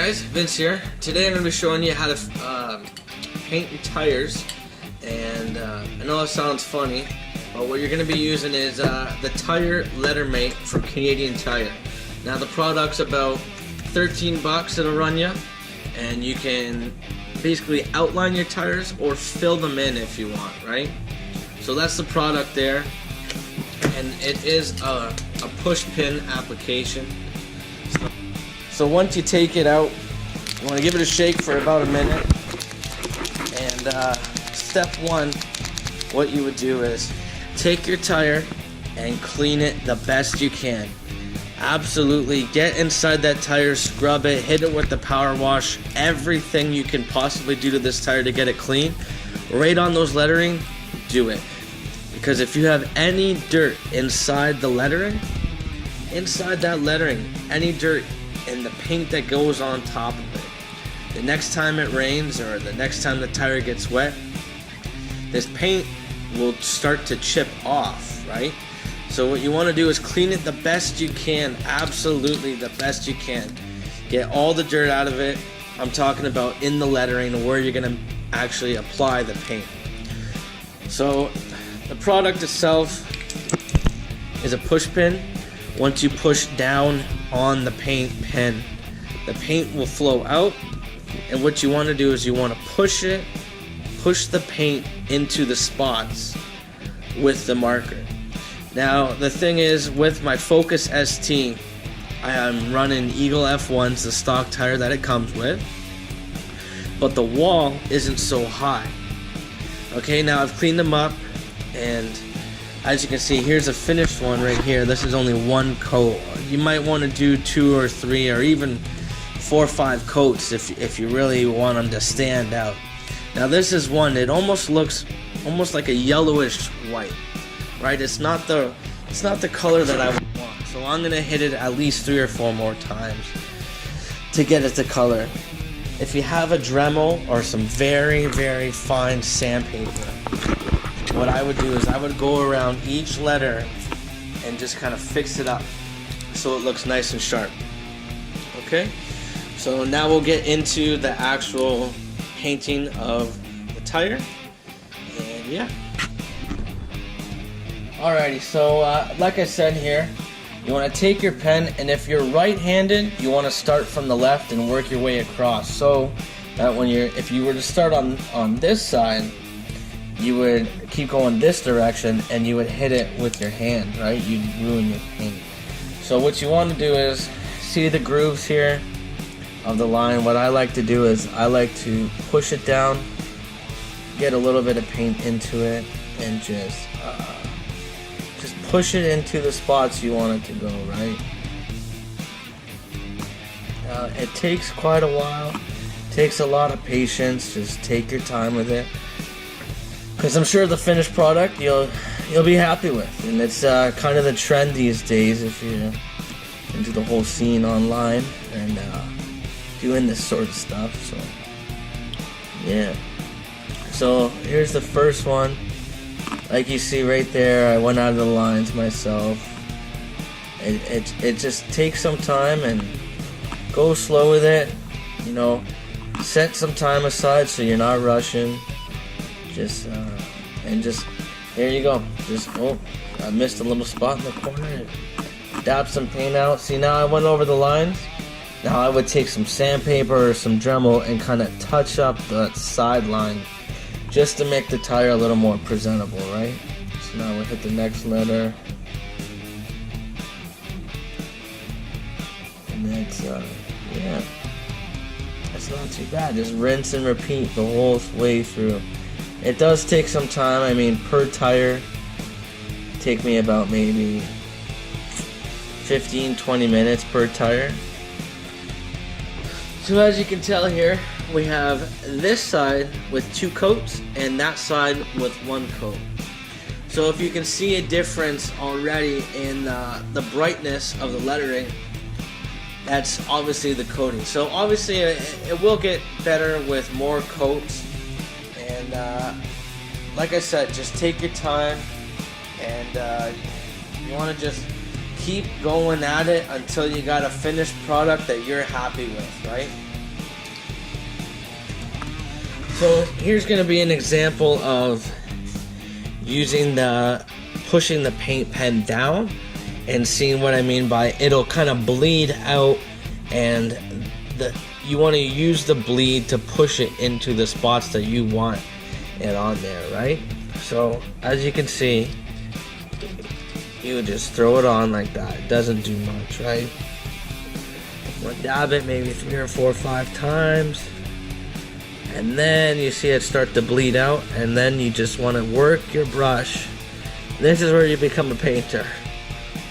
guys, Vince here. Today I'm going to be showing you how to paint your tires, and I know it sounds funny, but what you're going to be using is the Tire Letter Mate from Canadian Tire. Now the product's about 13 bucks it'll run you, and you can basically outline your tires or fill them in if you want, right? So that's the product there, and it is a push pin application. So once you take it out, you want to give it a shake for about a minute. And step one, what you would do is take your tire and clean it the best you can. Absolutely, get inside that tire, scrub it, hit it with the power wash, everything you can possibly do to this tire to get it clean. Right on those lettering, do it. Because if you have any dirt inside the lettering, any dirt and the paint that goes on top of it, the next time it rains or the next time the tire gets wet, this paint will start to chip off, right? So what you want to do is clean it the best you can, absolutely the best you can. Get all the dirt out of it. I'm talking about in the lettering where you're going to actually apply the paint. So the product itself is a push pin. Once you push down on the paint pen, the paint will flow out, and what you want to do is you want to push the paint into the spots with the marker. Now the thing is, with my Focus ST, I am running Eagle F1s, the stock tire that it comes with, but the wall isn't so high. Okay, now I've cleaned them up, and as you can see, here's a finished one right here. This is only one coat. You might want to do 2 or 3 or even 4 or 5 coats if you really want them to stand out. Now this is one, it almost looks like a yellowish white, right? It's not the color that I would want. So I'm gonna hit it at least 3 or 4 more times to get it to color. If you have a Dremel or some very, very fine sandpaper, what I would do is I would go around each letter and just kind of fix it up so it looks nice and sharp. Okay, so now we'll get into the actual painting of the tire, and yeah. Alrighty, so like I said here, you want to take your pen, and if you're right-handed, you want to start from the left and work your way across, so that if you were to start on this side, you would keep going this direction and you would hit it with your hand, right? You'd ruin your paint. So what you want to do is, see the grooves here of the line. What I like to do is I like to push it down, get a little bit of paint into it, and just push it into the spots you want it to go, right? It takes quite a while, takes a lot of patience. Just take your time with it, because I'm sure the finished product you'll be happy with, and it's kind of the trend these days if you're into the whole scene online and doing this sort of stuff. So yeah, so here's the first one. Like you see right there, I went out of the lines myself. It just takes some time, and go slow with it. You know, set some time aside so you're not rushing. And there you go. I missed a little spot in the corner. Dab some paint out. See, now I went over the lines. Now I would take some sandpaper or some Dremel and kind of touch up the sideline just to make the tire a little more presentable, right? So now we'll hit the next letter. And that's, yeah. That's not too bad. Just rinse and repeat the whole way through. It does take some time. I mean, per tire, take me about maybe 15-20 minutes per tire. So as you can tell here, we have this side with 2 coats and that side with 1 coat. So if you can see a difference already in the brightness of the lettering, that's obviously the coating. So obviously it will get better with more coats. And like I said, just take your time, and you want to just keep going at it until you got a finished product that you're happy with, right? So here's going to be an example of pushing the paint pen down and seeing what I mean by it'll kind of bleed out, and you want to use the bleed to push it into the spots that you want it on there, right? So as you can see, you just throw it on like that. It doesn't do much, right? We'll dab it maybe 3 or 4 or 5 times, and then you see it start to bleed out, and then you just want to work your brush. This is where you become a painter,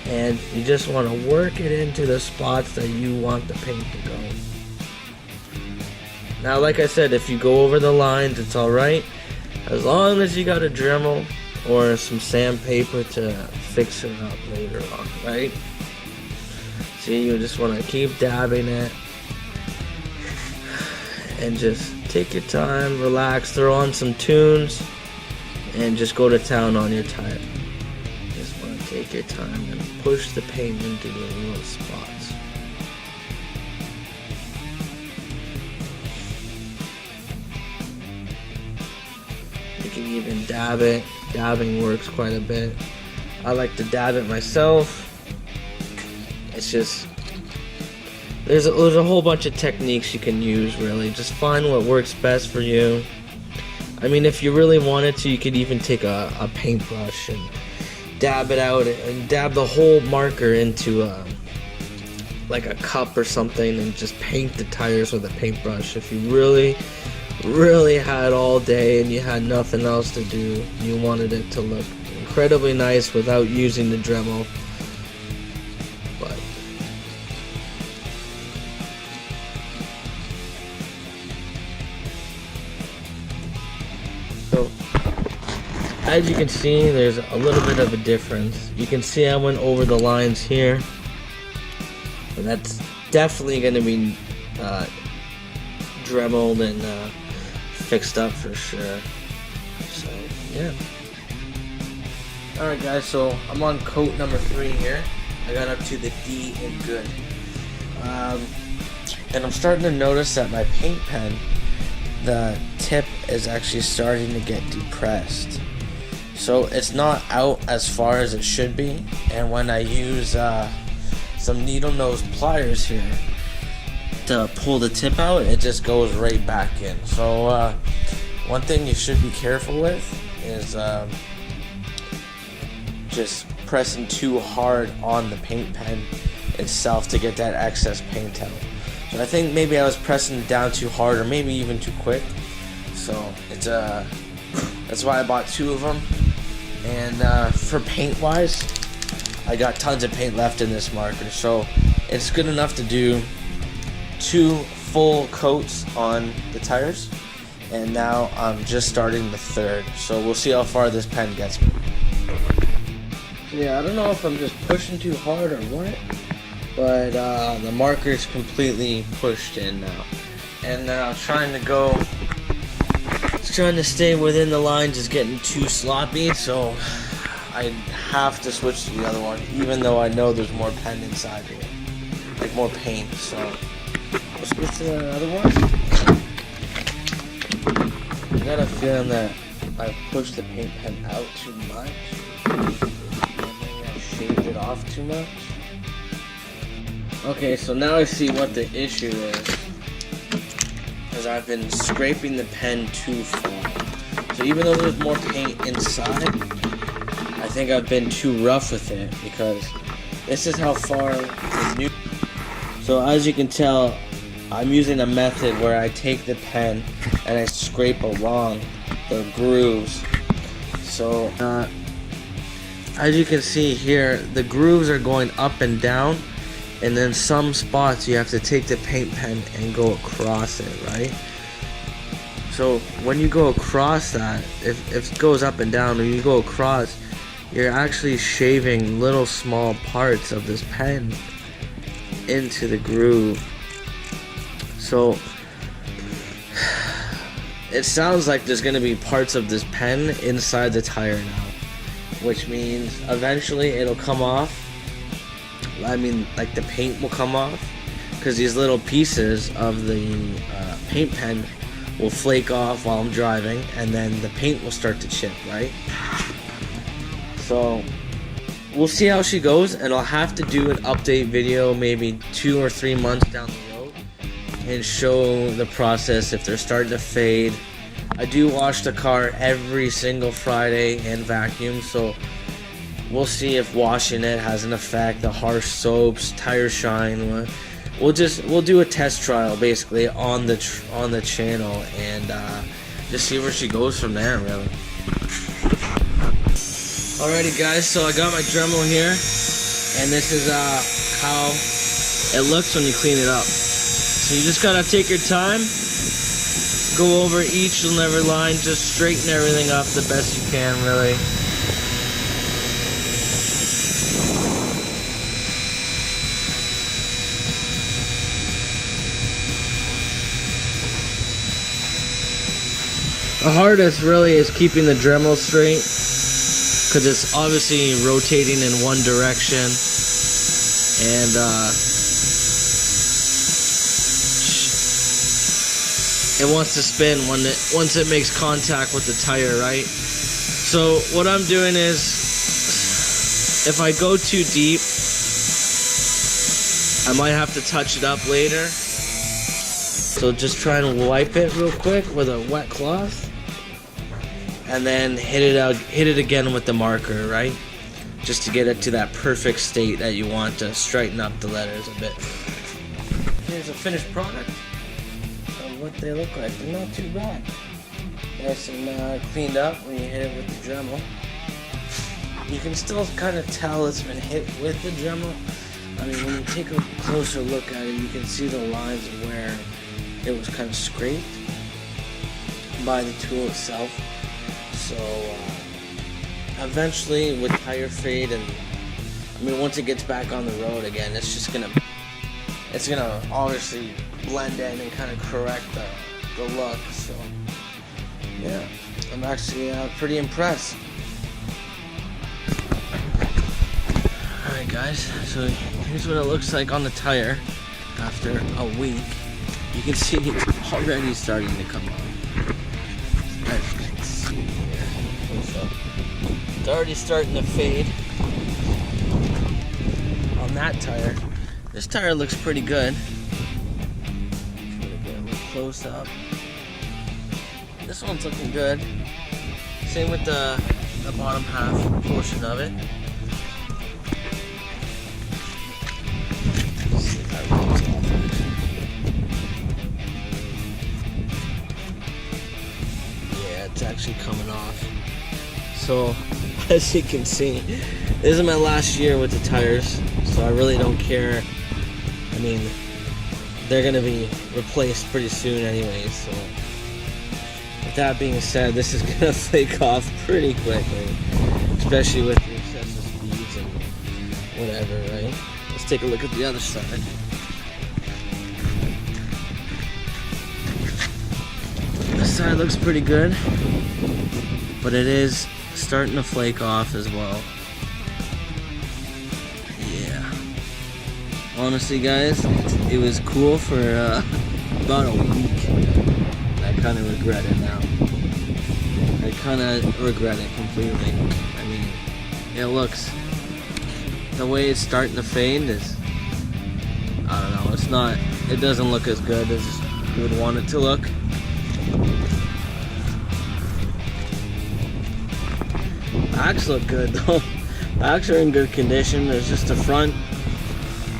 and you just want to work it into the spots that you want the paint to go. Now, like I said, if you go over the lines, it's alright, as long as you got a Dremel or some sandpaper to fix it up later on, right? See, you just want to keep dabbing it, and just take your time, relax, throw on some tunes, and just go to town on your tire. Just want to take your time and push the paint into the little spots. You can even dab it. Dabbing works quite a bit. I like to dab it myself. It's just, there's a whole bunch of techniques you can use, really. Just find what works best for you. I mean, if you really wanted to, you could even take a paintbrush and dab it out and dab the whole marker into like a cup or something, and just paint the tires with a paintbrush. If you really had all day and you had nothing else to do, you wanted it to look incredibly nice without using the Dremel. But so, as you can see, there's a little bit of a difference. You can see I went over the lines here, but that's definitely going to be Dremeled and fixed up for sure. So yeah. Alright guys, so I'm on coat number 3 here. I got up to the D in good. And I'm starting to notice that my paint pen, the tip is actually starting to get depressed. So it's not out as far as it should be, and when I use some needle nose pliers here to pull the tip out, it just goes right back in. So one thing you should be careful with is just pressing too hard on the paint pen itself to get that excess paint out. So I think maybe I was pressing it down too hard, or maybe even too quick. So it's that's why I bought 2 of them. And for paint wise, I got tons of paint left in this marker, so it's good enough to do 2 full coats on the tires, and now I'm just starting the 3rd, so we'll see how far this pen gets me. Yeah, I don't know if I'm just pushing too hard or what, but the marker is completely pushed in now, and I'm trying to stay within the lines is getting too sloppy, so I have to switch to the other one, even though I know there's more pen inside here, like more paint. So let's switch to the other one. I got a feeling that I pushed the paint pen out too much. I shaved it off too much. Okay, so now I see what the issue is. Because I've been scraping the pen too far. So even though there's more paint inside, I think I've been too rough with it, because this is how far the new. So as you can tell, I'm using a method where I take the pen and I scrape along the grooves. So as you can see here, the grooves are going up and down, and then some spots you have to take the paint pen and go across it, right? So when you go across that, if it goes up and down, when you go across, you're actually shaving little small parts of this pen into the groove. So it sounds like there's going to be parts of this pen inside the tire now, which means eventually it'll come off. I mean, like the paint will come off, because these little pieces of the paint pen will flake off while I'm driving, and then the paint will start to chip, right? So we'll see how she goes, and I'll have to do an update video maybe 2 or 3 months down the road and show the process if they're starting to fade. I do wash the car every single Friday and vacuum, so we'll see if washing it has an effect. The harsh soaps, tire shine. We'll do a test trial basically on the channel and just see where she goes from there, really. Alrighty guys, so I got my Dremel here, and this is how it looks when you clean it up. So you just gotta take your time, go over each and every line, just straighten everything up the best you can, really. The hardest really is keeping the Dremel straight, because it's obviously rotating in one direction, and it wants to spin once it makes contact with the tire, right? So what I'm doing is, if I go too deep, I might have to touch it up later. So just try and wipe it real quick with a wet cloth, and then hit it again with the marker, right? Just to get it to that perfect state that you want to straighten up the letters a bit. Here's a finished product of what they look like. They're not too bad. Nice and cleaned up when you hit it with the Dremel. You can still kind of tell it's been hit with the Dremel. I mean, when you take a closer look at it, you can see the lines of where it was kind of scraped by the tool itself. So eventually with tire fade, and I mean once it gets back on the road again, it's gonna obviously blend in and kind of correct the look. So yeah, I'm actually pretty impressed. Alright guys, so here's what it looks like on the tire after a week. You can see it's already starting to come off. As you can see here. So it's already starting to fade on that tire. This tire looks pretty good. Get a little close up. This one's looking good. Same with the bottom half portion of it. It's actually coming off. So as you can see, this is my last year with the tires, so I really don't care. I mean, they're gonna be replaced pretty soon anyway, so with that being said, this is gonna flake off pretty quickly, especially with the excessive speeds and whatever, right? Let's take a look at the other side. This side looks pretty good, but it is starting to flake off as well. Yeah. Honestly, guys, it was cool for about a week. I kind of regret it now. I kind of regret it completely. I mean, it looks, the way it's starting to fade is, I don't know, it's not, it doesn't look as good as you would want it to look. Backs look good though. Backs are in good condition. There's just the front.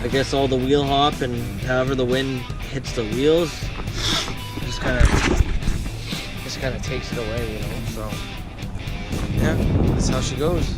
I guess all the wheel hop and however the wind hits the wheels, just kind of takes it away, you know. So yeah, that's how she goes.